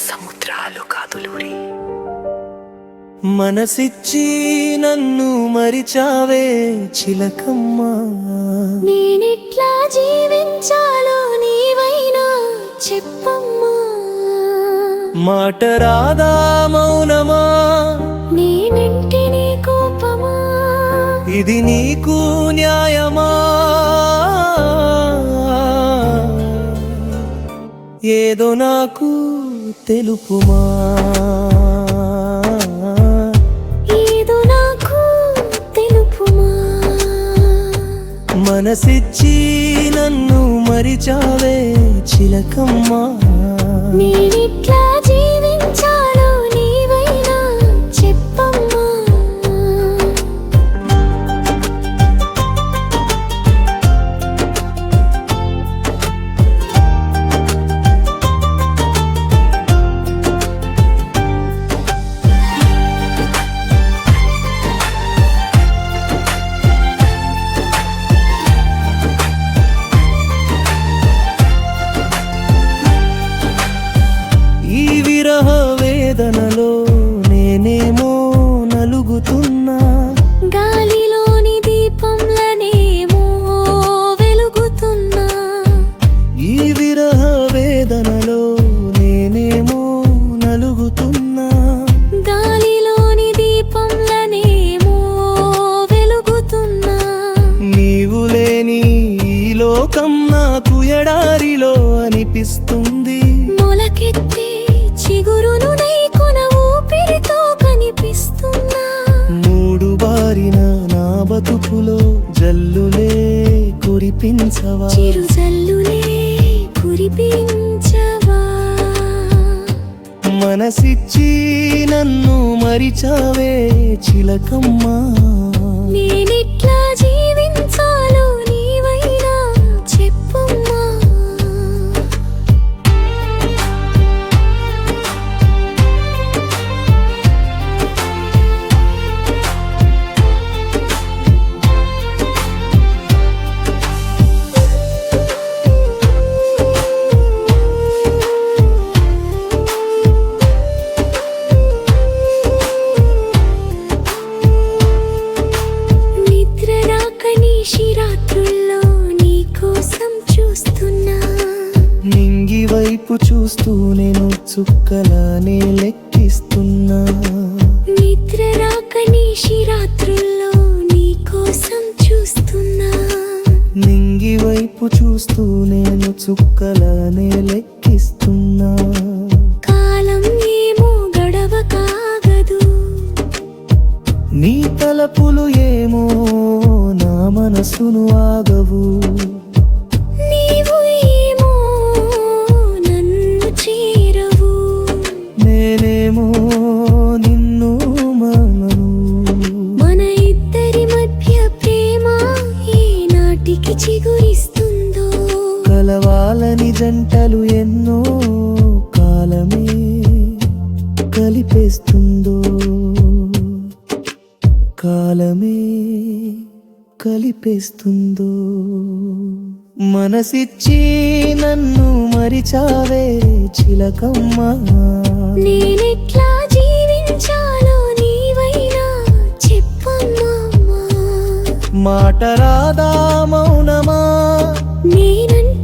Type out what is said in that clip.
సముద్రాలు కాదులూరి. మనసిచ్చి నన్ను మరిచావే చిలకమ్మా, నేనెట్లా జీవించాలో నీవైనా చెప్పమ్మా. మాట రాదా మౌనమా, నేనంటే నీ కోపమా, ఇది నీకు న్యాయమా? ఏదో నాకు తెలుపుమా, ఏదో నాకు తెలుపుమా. మనసిచ్చి నన్ను మరిచావే చిలకమ్మా, నేనెట్లా జీవించాలో నీవైనా చెప్పమ్మా. ఈ విరహ వేదనలో నేనేమో నలుగుతున్నా, గాలిలోని దీపంలనేమో వెలుగుతున్నా. ఈ విరహ వేదనలో నేనేమో నలుగుతున్నా, గాలిలోని దీపంలనేమో వెలుగుతున్నా. నీవు లేని ఈ లోకం నాకు ఎడారిలో అనిపిస్తుంది, మొలకెత్తే చిగురును నైకొన ఊపిరితో కనిపిస్తున్నా. మూడు బారిన నా బతుకులో జల్లులే కురిపించవా, చిరు జల్లులే కురిపించవా. మనసిచ్చి నన్ను మరిచావే చిలకమ్మా, నేనెట్లా జీవించాలో నీవైనా చెప్పమ్మా. నిద్ర రాకని శిరాత్రుల్లో నీ కోసం చూస్తున్నా. నింగి వైపు చూస్తూ నేను చుక్కలానే లెక్కిస్తున్నా, నిద్ర రాకని శిరాత్రుల్లో నీ కోసం చూస్తున్నా. నింగి వైపు చూస్తూ నేను చుక్కలానే లెక్కిస్తున్నా. కాలం ఏమో గడవ కాగదు, నీ తలపులు ఏమో నా మనసును ఆగవు, నీవు ఏమో నన్ను చేరవు. నేనేమో నిన్ను మనను. మన ఇద్దరి మధ్య ప్రేమ ఏనాటికి చిగురిస్తుందో, కలవాలని జంటలు ఎన్నో కాలమే కలిపేస్తుందో, కాలమే కలిపేస్తుందో. మనసిచ్చి నన్ను మరిచావే చిలకమ్మా, నేనెట్లా జీవించాలో నీవైనా చెప్పమ్మా. మాట రాదా మౌనమా, నేనంటే